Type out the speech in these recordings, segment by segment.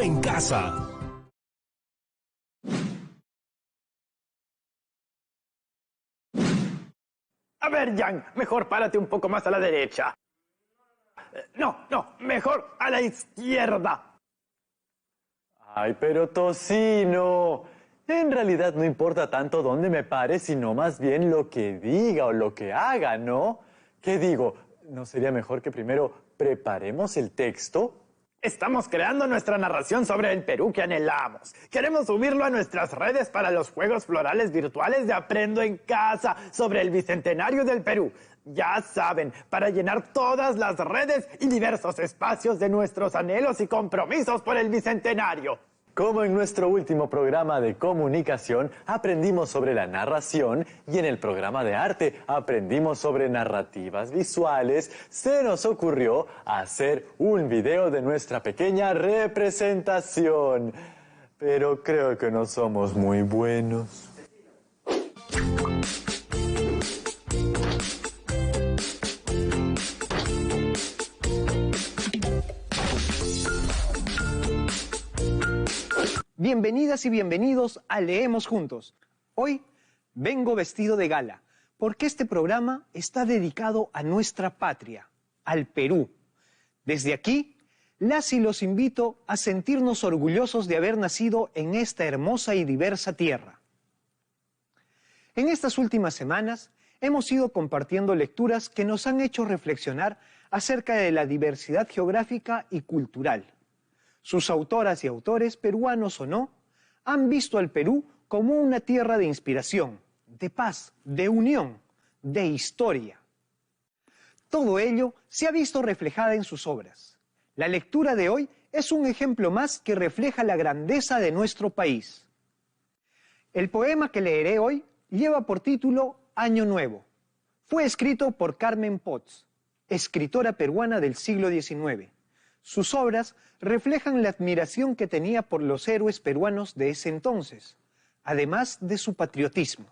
Aprendo en Casa. A ver, Jan, mejor párate un poco más a la derecha. No, mejor a la izquierda. Ay, pero Tocino, en realidad no importa tanto dónde me pare, sino más bien lo que diga o lo que haga, ¿no? ¿Qué digo? ¿No sería mejor que primero preparemos el texto? Estamos creando nuestra narración sobre el Perú que anhelamos. Queremos subirlo a nuestras redes para los Juegos Florales Virtuales de Aprendo en Casa sobre el Bicentenario del Perú. Ya saben, para llenar todas las redes y diversos espacios de nuestros anhelos y compromisos por el Bicentenario. Como en nuestro último programa de comunicación aprendimos sobre la narración y en el programa de arte aprendimos sobre narrativas visuales, se nos ocurrió hacer un video de nuestra pequeña representación. Pero creo que no somos muy buenos. Bienvenidas y bienvenidos a Leemos Juntos. Hoy vengo vestido de gala, porque este programa está dedicado a nuestra patria, al Perú. Desde aquí, las y los invito a sentirnos orgullosos de haber nacido en esta hermosa y diversa tierra. En estas últimas semanas hemos ido compartiendo lecturas que nos han hecho reflexionar acerca de la diversidad geográfica y cultural. Sus autoras y autores, peruanos o no, han visto al Perú como una tierra de inspiración, de paz, de unión, de historia. Todo ello se ha visto reflejada en sus obras. La lectura de hoy es un ejemplo más que refleja la grandeza de nuestro país. El poema que leeré hoy lleva por título Año Nuevo. Fue escrito por Carmen Potts, escritora peruana del siglo XIX. Sus obras reflejan la admiración que tenía por los héroes peruanos de ese entonces, además de su patriotismo.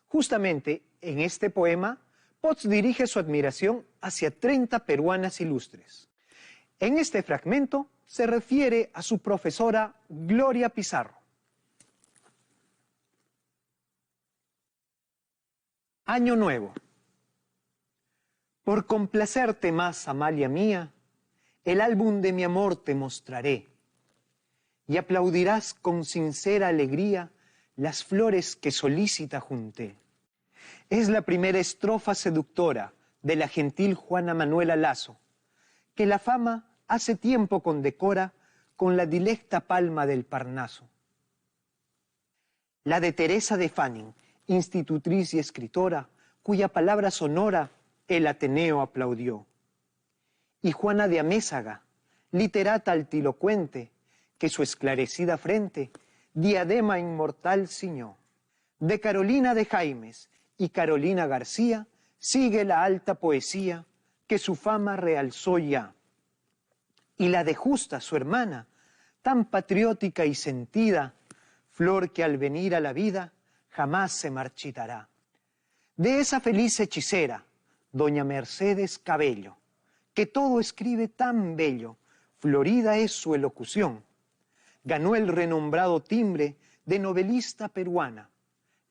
Justamente en este poema, Potts dirige su admiración hacia 30 peruanas ilustres. En este fragmento se refiere a su profesora Gloria Pizarro. Año Nuevo. Por complacerte más, Amalia mía, el álbum de mi amor te mostraré, y aplaudirás con sincera alegría las flores que solícita junté. Es la primera estrofa seductora de la gentil Juana Manuela Lasso, que la fama hace tiempo condecora con la dilecta palma del Parnaso. La de Teresa de Fanning, institutriz y escritora, cuya palabra sonora el Ateneo aplaudió. Y Juana de Amézaga, literata altilocuente, que su esclarecida frente diadema inmortal ciñó. De Carolina de Jaimes y Carolina García sigue la alta poesía que su fama realzó ya. Y la de Justa, su hermana, tan patriótica y sentida, flor que al venir a la vida jamás se marchitará. De esa feliz hechicera, doña Mercedes Cabello, que todo escribe tan bello, florida es su elocución. Ganó el renombrado timbre de novelista peruana,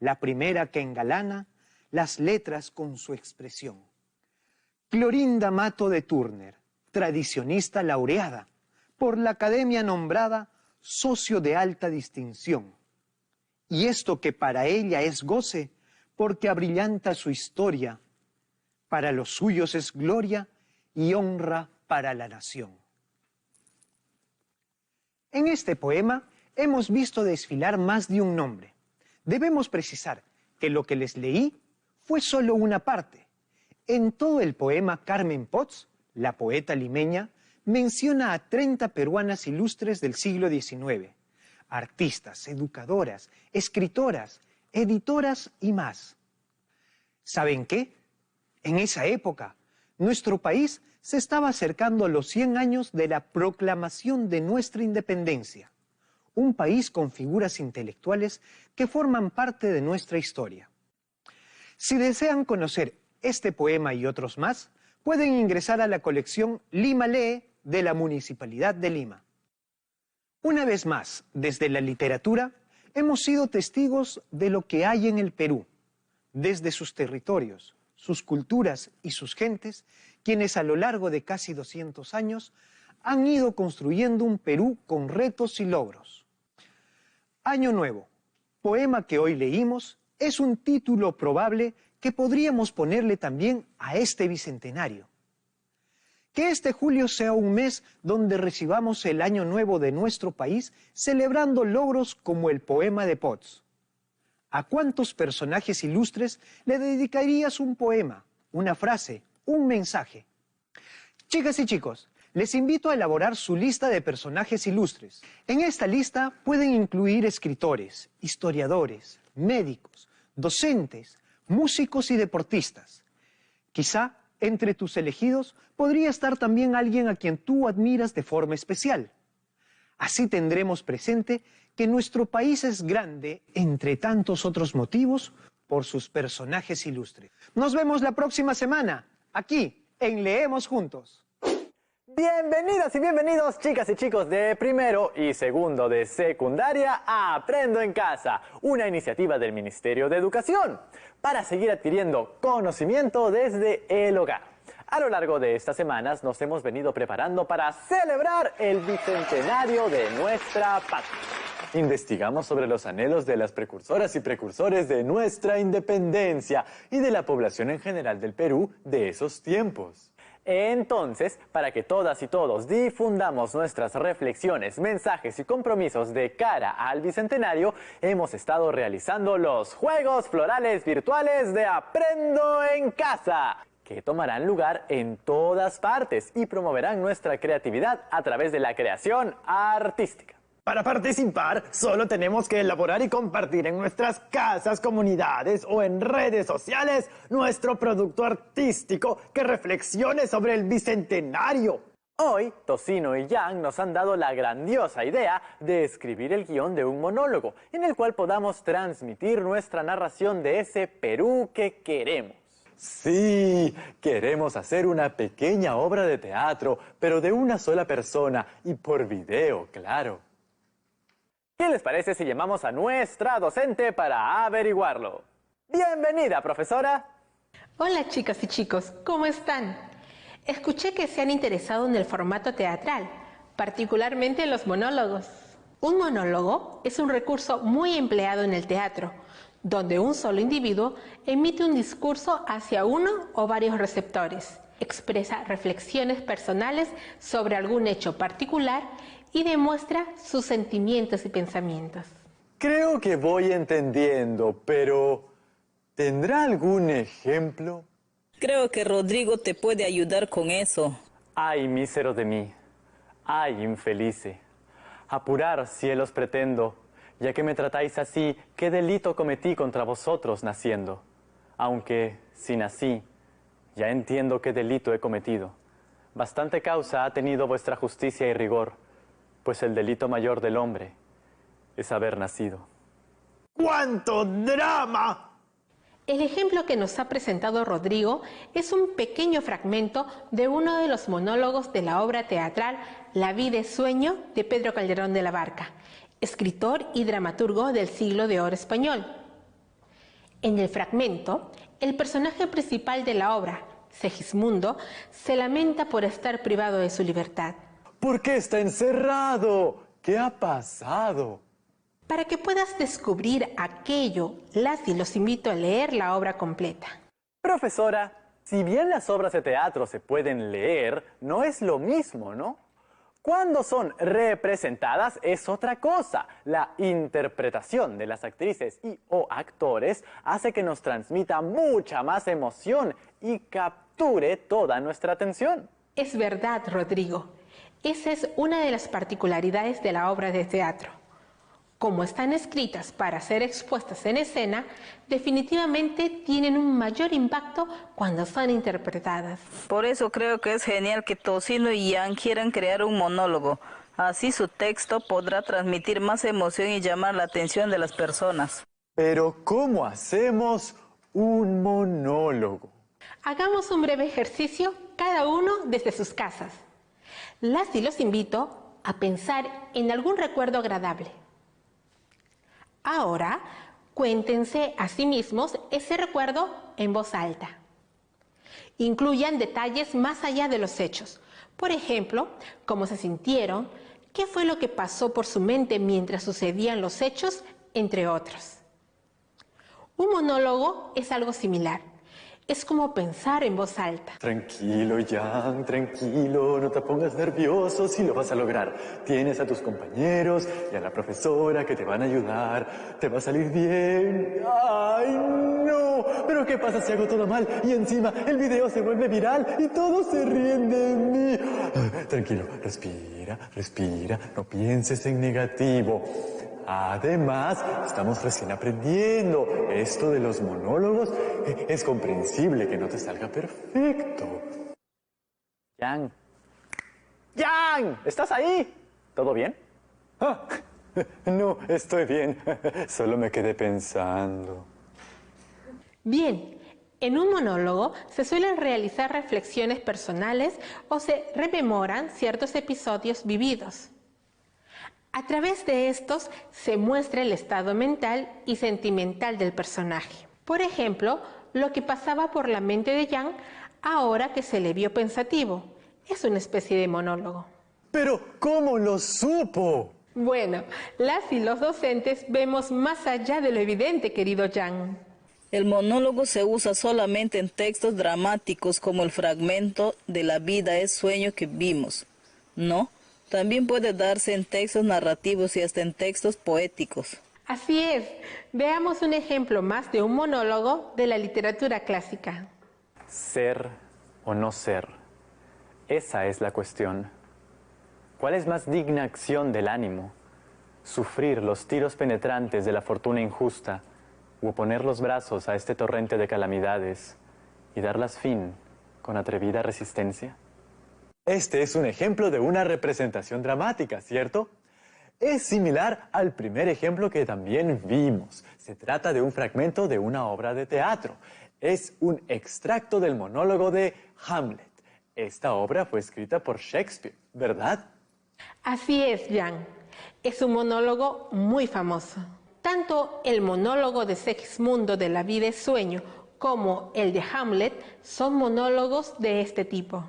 la primera que engalana las letras con su expresión. Clorinda Mato de Turner, tradicionista laureada, por la Academia nombrada socio de alta distinción. Y esto que para ella es goce, porque abrillanta su historia, para los suyos es gloria y honra para la nación. En este poema hemos visto desfilar más de un nombre. Debemos precisar que lo que les leí fue solo una parte. En todo el poema, Carmen Potts, la poeta limeña, menciona a 30 peruanas ilustres del siglo XIX, artistas, educadoras, escritoras, editoras y más. ¿Saben qué? En esa época, nuestro país se estaba acercando a los 100 años de la proclamación de nuestra independencia, un país con figuras intelectuales que forman parte de nuestra historia. Si desean conocer este poema y otros más, pueden ingresar a la colección Lima Lee de la Municipalidad de Lima. Una vez más, desde la literatura, hemos sido testigos de lo que hay en el Perú, desde sus territorios, sus culturas y sus gentes, quienes a lo largo de casi 200 años han ido construyendo un Perú con retos y logros. Año Nuevo, poema que hoy leímos, es un título probable que podríamos ponerle también a este bicentenario. Que este julio sea un mes donde recibamos el Año Nuevo de nuestro país celebrando logros como el poema de Potts. ¿A cuántos personajes ilustres le dedicarías un poema, una frase, un mensaje? Chicas y chicos, les invito a elaborar su lista de personajes ilustres. En esta lista pueden incluir escritores, historiadores, médicos, docentes, músicos y deportistas. Quizá entre tus elegidos podría estar también alguien a quien tú admiras de forma especial. Así tendremos presente que nuestro país es grande, entre tantos otros motivos, por sus personajes ilustres. Nos vemos la próxima semana, aquí, en Leemos Juntos. Bienvenidas y bienvenidos, chicas y chicos de primero y segundo de secundaria a Aprendo en Casa, una iniciativa del Ministerio de Educación para seguir adquiriendo conocimiento desde el hogar. A lo largo de estas semanas nos hemos venido preparando para celebrar el bicentenario de nuestra patria. Investigamos sobre los anhelos de las precursoras y precursores de nuestra independencia y de la población en general del Perú de esos tiempos. Entonces, para que todas y todos difundamos nuestras reflexiones, mensajes y compromisos de cara al Bicentenario, hemos estado realizando los Juegos Florales Virtuales de Aprendo en Casa, que tomarán lugar en todas partes y promoverán nuestra creatividad a través de la creación artística. Para participar, solo tenemos que elaborar y compartir en nuestras casas, comunidades o en redes sociales nuestro producto artístico que reflexione sobre el Bicentenario. Hoy, Tocino y Yang nos han dado la grandiosa idea de escribir el guión de un monólogo, en el cual podamos transmitir nuestra narración de ese Perú que queremos. Sí, queremos hacer una pequeña obra de teatro, pero de una sola persona y por video, claro. ¿Qué les parece si llamamos a nuestra docente para averiguarlo? Bienvenida, profesora. Hola, chicas y chicos, ¿cómo están? Escuché que se han interesado en el formato teatral, particularmente en los monólogos. Un monólogo es un recurso muy empleado en el teatro, donde un solo individuo emite un discurso hacia uno o varios receptores, expresa reflexiones personales sobre algún hecho particular y demuestra sus sentimientos y pensamientos. Creo que voy entendiendo, pero ¿tendrá algún ejemplo? Creo que Rodrigo te puede ayudar con eso. Ay, mísero de mí. Ay, infelice. Apurar, cielos pretendo, ya que me tratáis así, ¿qué delito cometí contra vosotros naciendo? Aunque, si nací, ya entiendo qué delito he cometido. Bastante causa ha tenido vuestra justicia y rigor, pues el delito mayor del hombre es haber nacido. ¡Cuánto drama! El ejemplo que nos ha presentado Rodrigo es un pequeño fragmento de uno de los monólogos de la obra teatral La vida es sueño de Pedro Calderón de la Barca, escritor y dramaturgo del siglo de oro español. En el fragmento, el personaje principal de la obra, Segismundo, se lamenta por estar privado de su libertad. ¿Por qué está encerrado? ¿Qué ha pasado? Para que puedas descubrir aquello, los invito a leer la obra completa. Profesora, si bien las obras de teatro se pueden leer, no es lo mismo, ¿no? Cuando son representadas es otra cosa. La interpretación de las actrices y o actores hace que nos transmita mucha más emoción y capture toda nuestra atención. Es verdad, Rodrigo. Esa es una de las particularidades de la obra de teatro. Como están escritas para ser expuestas en escena, definitivamente tienen un mayor impacto cuando son interpretadas. Por eso creo que es genial que Tocino y Yang quieran crear un monólogo. Así su texto podrá transmitir más emoción y llamar la atención de las personas. Pero ¿cómo hacemos un monólogo? Hagamos un breve ejercicio cada uno desde sus casas. Las y los invito a pensar en algún recuerdo agradable. Ahora, cuéntense a sí mismos ese recuerdo en voz alta. Incluyan detalles más allá de los hechos. Por ejemplo, cómo se sintieron, qué fue lo que pasó por su mente mientras sucedían los hechos, entre otros. Un monólogo es algo similar. Es como pensar en voz alta. Tranquilo, Jan, tranquilo, no te pongas nervioso, sí lo vas a lograr. Tienes a tus compañeros y a la profesora que te van a ayudar. Te va a salir bien. ¡Ay, no! ¿Pero qué pasa si hago todo mal y encima el video se vuelve viral y todos se ríen de mí? Tranquilo, respira, respira, no pienses en negativo. Además, estamos recién aprendiendo. Esto de los monólogos es comprensible que no te salga perfecto. Jan. ¡Jan! ¿Estás ahí? ¿Todo bien? Ah, no, estoy bien. Solo me quedé pensando. Bien, en un monólogo se suelen realizar reflexiones personales o se rememoran ciertos episodios vividos. A través de estos se muestra el estado mental y sentimental del personaje. Por ejemplo, lo que pasaba por la mente de Jan ahora que se le vio pensativo. Es una especie de monólogo. ¿Pero cómo lo supo? Bueno, las y los docentes vemos más allá de lo evidente, querido Jan. El monólogo se usa solamente en textos dramáticos como el fragmento de La vida es sueño que vimos, ¿no? También puede darse en textos narrativos y hasta en textos poéticos. Así es. Veamos un ejemplo más de un monólogo de la literatura clásica. Ser o no ser. Esa es la cuestión. ¿Cuál es más digna acción del ánimo? ¿Sufrir los tiros penetrantes de la fortuna injusta o poner los brazos a este torrente de calamidades y darlas fin con atrevida resistencia? Este es un ejemplo de una representación dramática, ¿cierto? Es similar al primer ejemplo que también vimos. Se trata de un fragmento de una obra de teatro. Es un extracto del monólogo de Hamlet. Esta obra fue escrita por Shakespeare, ¿verdad? Así es, Jan. Es un monólogo muy famoso. Tanto el monólogo de Segismundo de La vida es sueño como el de Hamlet son monólogos de este tipo.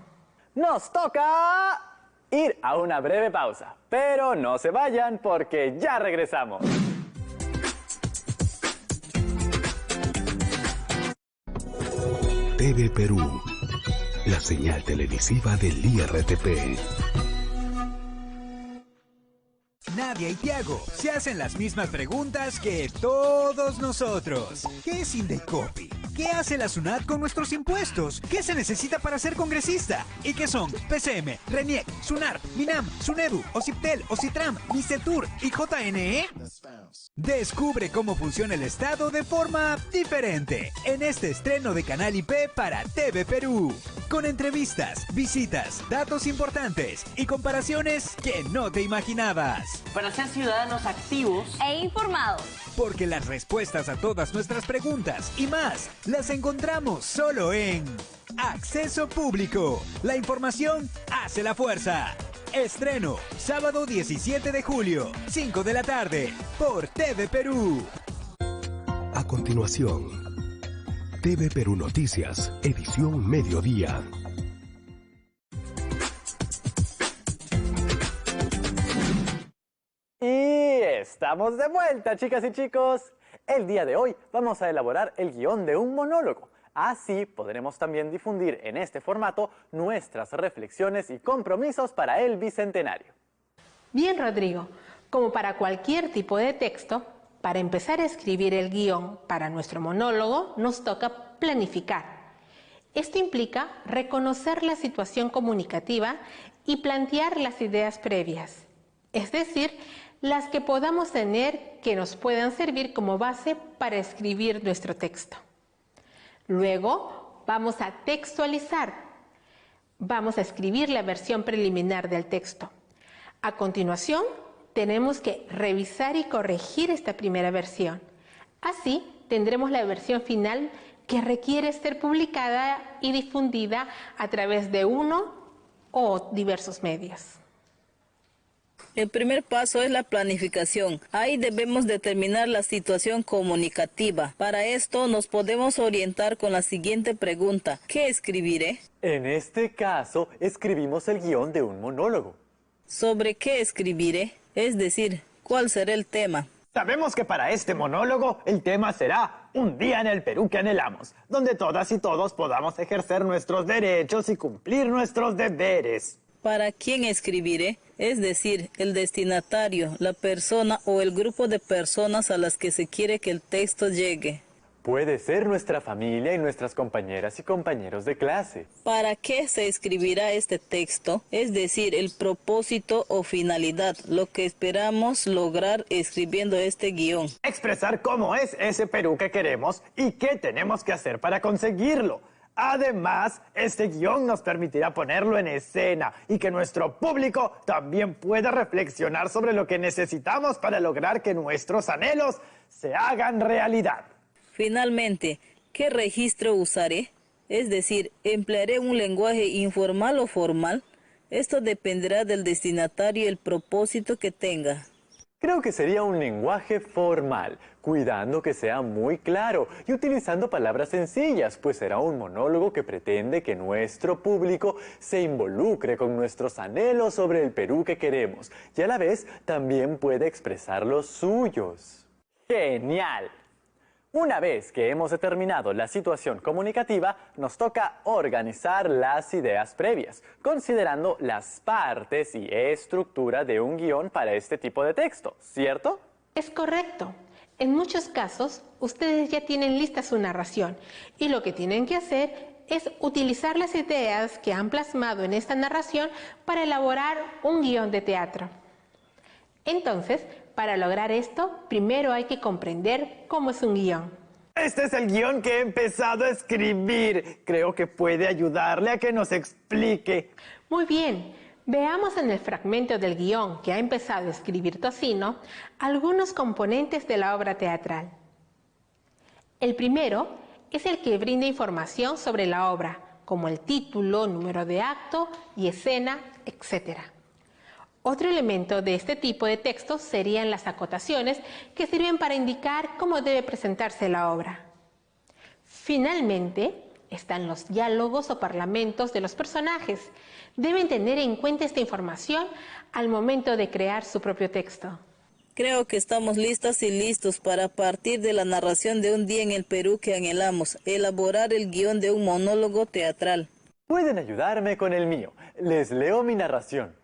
Nos toca ir a una breve pausa, pero no se vayan porque ya regresamos. TV Perú, la señal televisiva del IRTP. Nadia y Tiago se hacen las mismas preguntas que todos nosotros. ¿Qué es Indecopi? ¿Qué hace la SUNAT con nuestros impuestos? ¿Qué se necesita para ser congresista? ¿Y qué son PCM, RENIEC, SUNAR, MINAM, SUNEDU, OCIPTEL, OCITRAM, MICETUR y JNE? Descubre cómo funciona el Estado de forma diferente en este estreno de Canal IP para TV Perú. Con entrevistas, visitas, datos importantes y comparaciones que no te imaginabas. Para ser ciudadanos activos e informados. Porque las respuestas a todas nuestras preguntas y más las encontramos solo en Acceso Público. La información hace la fuerza. Estreno, sábado 17 de julio, 5 de la tarde, por TV Perú. A continuación, TV Perú Noticias, edición mediodía. Y estamos de vuelta, chicas y chicos. El día de hoy vamos a elaborar el guión de un monólogo. Así podremos también difundir en este formato nuestras reflexiones y compromisos para el Bicentenario. Bien, Rodrigo. Como para cualquier tipo de texto, para empezar a escribir el guión para nuestro monólogo, nos toca planificar. Esto implica reconocer la situación comunicativa y plantear las ideas previas, es decir, las que podamos tener que nos puedan servir como base para escribir nuestro texto. Luego vamos a textualizar. Vamos a escribir la versión preliminar del texto. A continuación, tenemos que revisar y corregir esta primera versión. Así tendremos la versión final que requiere ser publicada y difundida a través de uno o diversos medios. El primer paso es la planificación. Ahí debemos determinar la situación comunicativa. Para esto nos podemos orientar con la siguiente pregunta. ¿Qué escribiré? En este caso, escribimos el guión de un monólogo. ¿Sobre qué escribiré? Es decir, ¿cuál será el tema? Sabemos que para este monólogo el tema será un día en el Perú que anhelamos, donde todas y todos podamos ejercer nuestros derechos y cumplir nuestros deberes. ¿Para quién escribiré? Es decir, el destinatario, la persona o el grupo de personas a las que se quiere que el texto llegue. Puede ser nuestra familia y nuestras compañeras y compañeros de clase. ¿Para qué se escribirá este texto? Es decir, el propósito o finalidad, lo que esperamos lograr escribiendo este guión. Expresar cómo es ese Perú que queremos y qué tenemos que hacer para conseguirlo. Además, este guión nos permitirá ponerlo en escena y que nuestro público también pueda reflexionar sobre lo que necesitamos para lograr que nuestros anhelos se hagan realidad. Finalmente, ¿qué registro usaré? Es decir, ¿emplearé un lenguaje informal o formal? Esto dependerá del destinatario y el propósito que tenga. Creo que sería un lenguaje formal, cuidando que sea muy claro y utilizando palabras sencillas, pues será un monólogo que pretende que nuestro público se involucre con nuestros anhelos sobre el Perú que queremos y a la vez también puede expresar los suyos. ¡Genial! Una vez que hemos determinado la situación comunicativa, nos toca organizar las ideas previas, considerando las partes y estructura de un guión para este tipo de texto, ¿cierto? Es correcto. En muchos casos, ustedes ya tienen lista su narración y lo que tienen que hacer es utilizar las ideas que han plasmado en esta narración para elaborar un guión de teatro. Entonces, para lograr esto, primero hay que comprender cómo es un guión. Este es el guión que he empezado a escribir. Creo que puede ayudarle a que nos explique. Muy bien, veamos en el fragmento del guión que ha empezado a escribir Tocino algunos componentes de la obra teatral. El primero es el que brinda información sobre la obra, como el título, número de acto y escena, etc. Otro elemento de este tipo de textos serían las acotaciones que sirven para indicar cómo debe presentarse la obra. Finalmente, están los diálogos o parlamentos de los personajes. Deben tener en cuenta esta información al momento de crear su propio texto. Creo que estamos listas y listos para, a partir de la narración de un día en el Perú que anhelamos, elaborar el guión de un monólogo teatral. Pueden ayudarme con el mío. Les leo mi narración.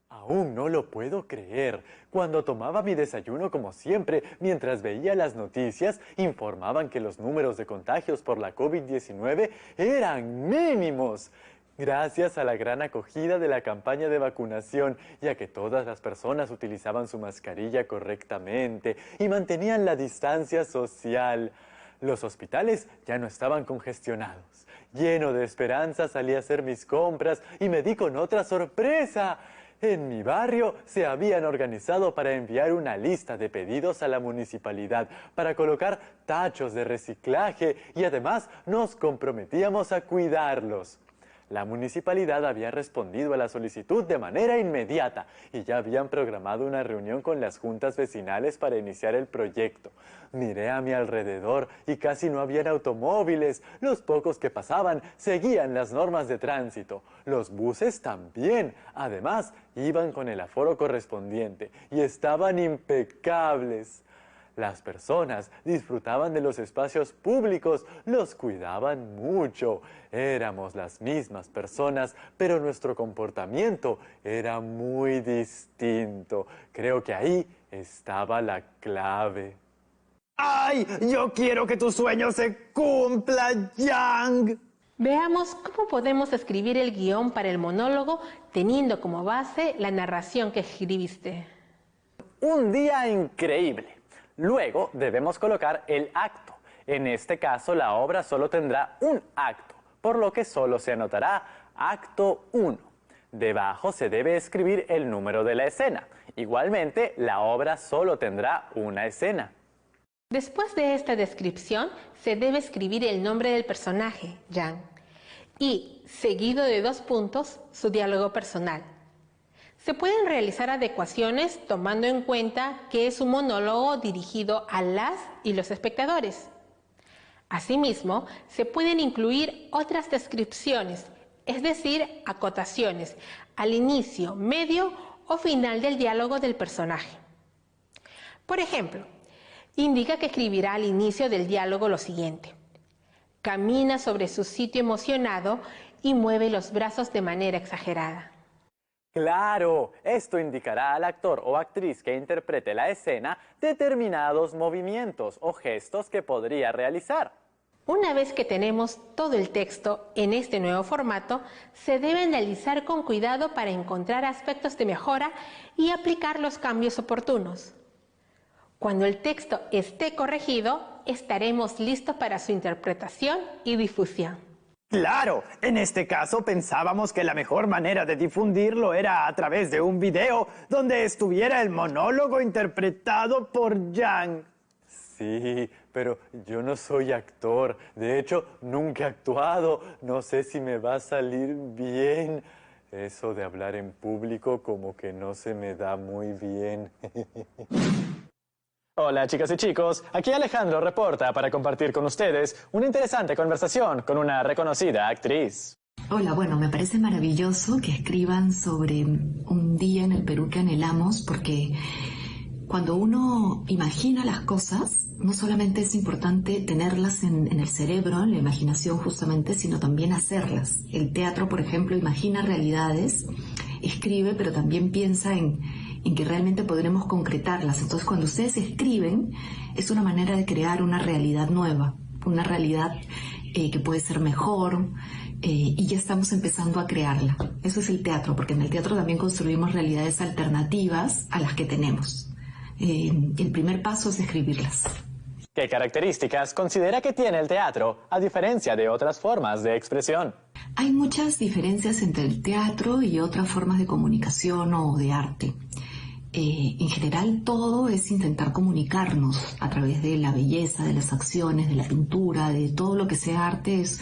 Aún no lo puedo creer. Cuando tomaba mi desayuno como siempre, mientras veía las noticias, informaban que los números de contagios por la COVID-19 eran mínimos. Gracias a la gran acogida de la campaña de vacunación y a que todas las personas utilizaban su mascarilla correctamente y mantenían la distancia social. Los hospitales ya no estaban congestionados. Lleno de esperanza salí a hacer mis compras y me di con otra sorpresa. En mi barrio se habían organizado para enviar una lista de pedidos a la municipalidad para colocar tachos de reciclaje y además nos comprometíamos a cuidarlos. La municipalidad había respondido a la solicitud de manera inmediata y ya habían programado una reunión con las juntas vecinales para iniciar el proyecto. Miré a mi alrededor y casi no habían automóviles. Los pocos que pasaban seguían las normas de tránsito. Los buses también. Además, iban con el aforo correspondiente y estaban impecables. Las personas disfrutaban de los espacios públicos, los cuidaban mucho. Éramos las mismas personas, pero nuestro comportamiento era muy distinto. Creo que ahí estaba la clave. ¡Ay! Yo quiero que tu sueño se cumpla, Yang. Veamos cómo podemos escribir el guión para el monólogo teniendo como base la narración que escribiste. Un día increíble. Luego debemos colocar el acto. En este caso la obra solo tendrá un acto, por lo que solo se anotará acto 1. Debajo se debe escribir el número de la escena. Igualmente, la obra solo tendrá una escena. Después de esta descripción, se debe escribir el nombre del personaje, Yang, y, seguido de 2 puntos, su diálogo personal. Se pueden realizar adecuaciones tomando en cuenta que es un monólogo dirigido a las y los espectadores. Asimismo, se pueden incluir otras descripciones, es decir, acotaciones, al inicio, medio o final del diálogo del personaje. Por ejemplo, indica que escribirá al inicio del diálogo lo siguiente: camina sobre su sitio emocionado y mueve los brazos de manera exagerada. ¡Claro! Esto indicará al actor o actriz que interprete la escena determinados movimientos o gestos que podría realizar. Una vez que tenemos todo el texto en este nuevo formato, se debe analizar con cuidado para encontrar aspectos de mejora y aplicar los cambios oportunos. Cuando el texto esté corregido, estaremos listos para su interpretación y difusión. Claro, en este caso pensábamos que la mejor manera de difundirlo era a través de un video donde estuviera el monólogo interpretado por Yang. Sí, pero yo no soy actor. De hecho, nunca he actuado. No sé si me va a salir bien. Eso de hablar en público como que no se me da muy bien. Hola chicas y chicos, aquí Alejandro reporta para compartir con ustedes una interesante conversación con una reconocida actriz. Hola, bueno, me parece maravilloso que escriban sobre un día en el Perú que anhelamos, porque cuando uno imagina las cosas, no solamente es importante tenerlas en el cerebro, en la imaginación justamente, sino también hacerlas. El teatro, por ejemplo, imagina realidades, escribe, pero también piensa en que realmente podremos concretarlas. Entonces, cuando ustedes escriben, es una manera de crear una realidad nueva, una realidad que puede ser mejor, y ya estamos empezando a crearla. Eso es el teatro, porque en el teatro también construimos realidades alternativas a las que tenemos. El primer paso es escribirlas. ¿Qué características considera que tiene el teatro, a diferencia de otras formas de expresión? Hay muchas diferencias entre el teatro y otras formas de comunicación o de arte. En general, todo es intentar comunicarnos a través de la belleza, de las acciones, de la pintura, de todo lo que sea arte. Es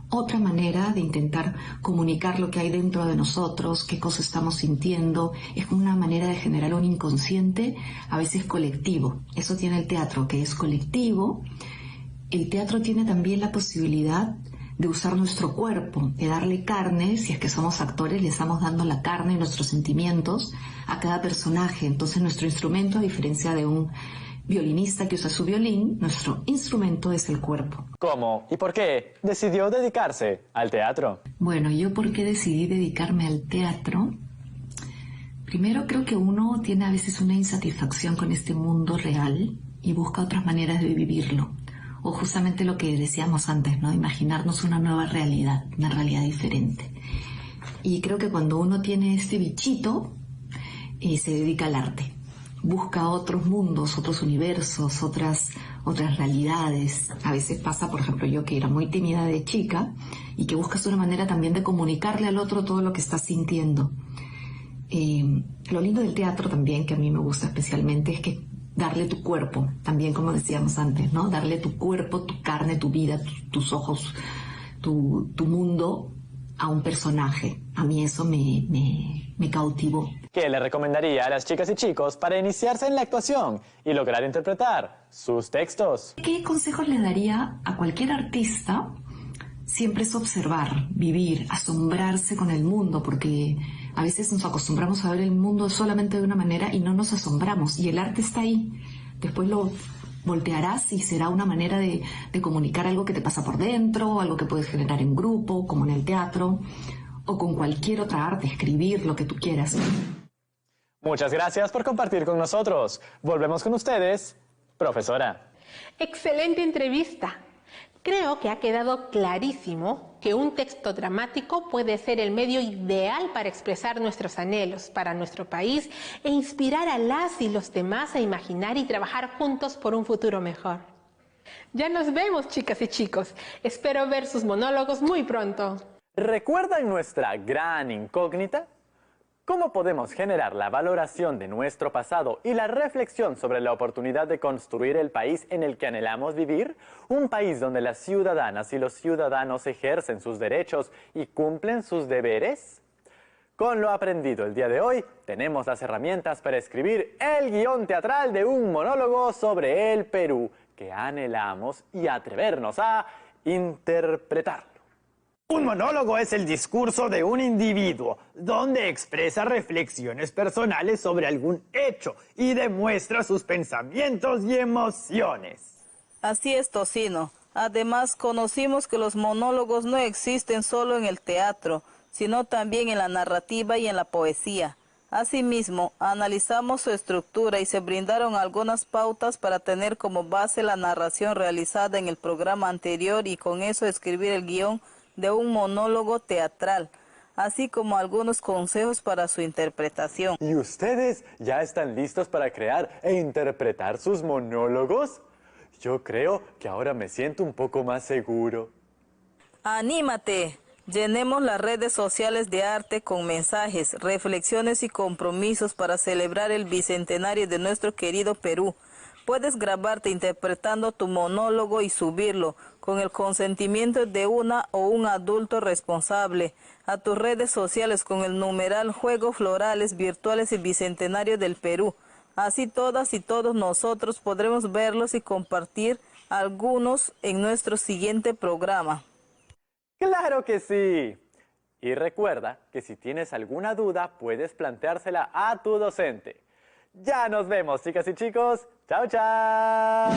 otra manera de intentar comunicar lo que hay dentro de nosotros, qué cosa estamos sintiendo. Es una manera de generar un inconsciente, a veces colectivo. Eso tiene el teatro, que es colectivo. El teatro tiene también la posibilidad de usar nuestro cuerpo, de darle carne. Si es que somos actores, le estamos dando la carne y nuestros sentimientos a cada personaje. Entonces nuestro instrumento, a diferencia de un violinista que usa su violín, nuestro instrumento es el cuerpo. ¿Cómo y por qué decidió dedicarse al teatro? Bueno, ¿yo por qué decidí dedicarme al teatro? Primero, creo que uno tiene a veces una insatisfacción con este mundo real y busca otras maneras de vivirlo. O justamente lo que decíamos antes, ¿no? Imaginarnos una nueva realidad, una realidad diferente. Y creo que cuando uno tiene este bichito, se dedica al arte. Busca otros mundos, otros universos, otras realidades. A veces pasa, por ejemplo, yo que era muy tímida de chica y que buscas una manera también de comunicarle al otro todo lo que estás sintiendo. Lo lindo del teatro también, que a mí me gusta especialmente, es que darle tu cuerpo, también como decíamos antes, ¿no? Darle tu cuerpo, tu carne, tu vida, tus ojos, tu mundo a un personaje. A mí eso me cautivó. ¿Qué le recomendaría a las chicas y chicos para iniciarse en la actuación y lograr interpretar sus textos? ¿Qué consejos le daría a cualquier artista? Siempre es observar, vivir, asombrarse con el mundo, porque a veces nos acostumbramos a ver el mundo solamente de una manera y no nos asombramos. Y el arte está ahí. Después lo voltearás y será una manera de comunicar algo que te pasa por dentro, algo que puedes generar en grupo, como en el teatro, o con cualquier otra arte, escribir lo que tú quieras. Muchas gracias por compartir con nosotros. Volvemos con ustedes, profesora. Excelente entrevista. Creo que ha quedado clarísimo que un texto dramático puede ser el medio ideal para expresar nuestros anhelos para nuestro país e inspirar a las y los demás a imaginar y trabajar juntos por un futuro mejor. Ya nos vemos, chicas y chicos. Espero ver sus monólogos muy pronto. ¿Recuerdan nuestra gran incógnita? ¿Cómo podemos generar la valoración de nuestro pasado y la reflexión sobre la oportunidad de construir el país en el que anhelamos vivir? Un país donde las ciudadanas y los ciudadanos ejercen sus derechos y cumplen sus deberes. Con lo aprendido el día de hoy, tenemos las herramientas para escribir el guión teatral de un monólogo sobre el Perú que anhelamos y atrevernos a interpretarlo. Un monólogo es el discurso de un individuo, donde expresa reflexiones personales sobre algún hecho y demuestra sus pensamientos y emociones. Así es, Tocino. Además, conocimos que los monólogos no existen solo en el teatro, sino también en la narrativa y en la poesía. Asimismo, analizamos su estructura y se brindaron algunas pautas para tener como base la narración realizada en el programa anterior y con eso escribir el guión de un monólogo teatral, así como algunos consejos para su interpretación. ¿Y ustedes ya están listos para crear e interpretar sus monólogos? Yo creo que ahora me siento un poco más seguro. ¡Anímate! Llenemos las redes sociales de arte con mensajes, reflexiones y compromisos para celebrar el bicentenario de nuestro querido Perú. Puedes grabarte interpretando tu monólogo y subirlo, con el consentimiento de una o un adulto responsable, a tus redes sociales con el numeral Juegos Florales Virtuales y Bicentenario del Perú. Así todas y todos nosotros podremos verlos y compartir algunos en nuestro siguiente programa. ¡Claro que sí! Y recuerda que si tienes alguna duda, puedes planteársela a tu docente. Ya nos vemos, chicas y chicos. ¡Chao, chao!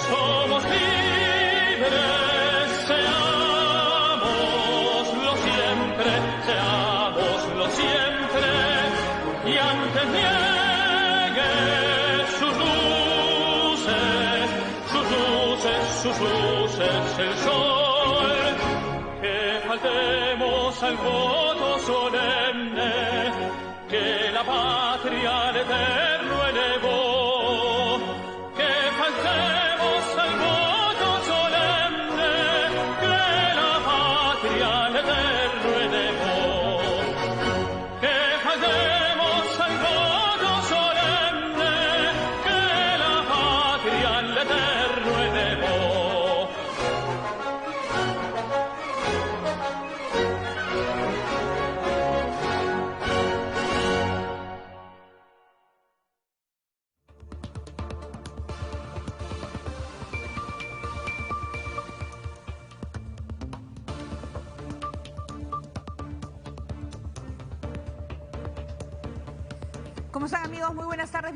Somos libres, seámoslo siempre, y antes niegue sus luces el sol, que faltemos al voto solemne, que la patria al eterno elevó, que faltemos al voto solemne, que la patria al eterno elevó, que faltemos al voto solemne, que la patria al eterno elevó. ¿Cómo están, amigos? Muy buenas tardes.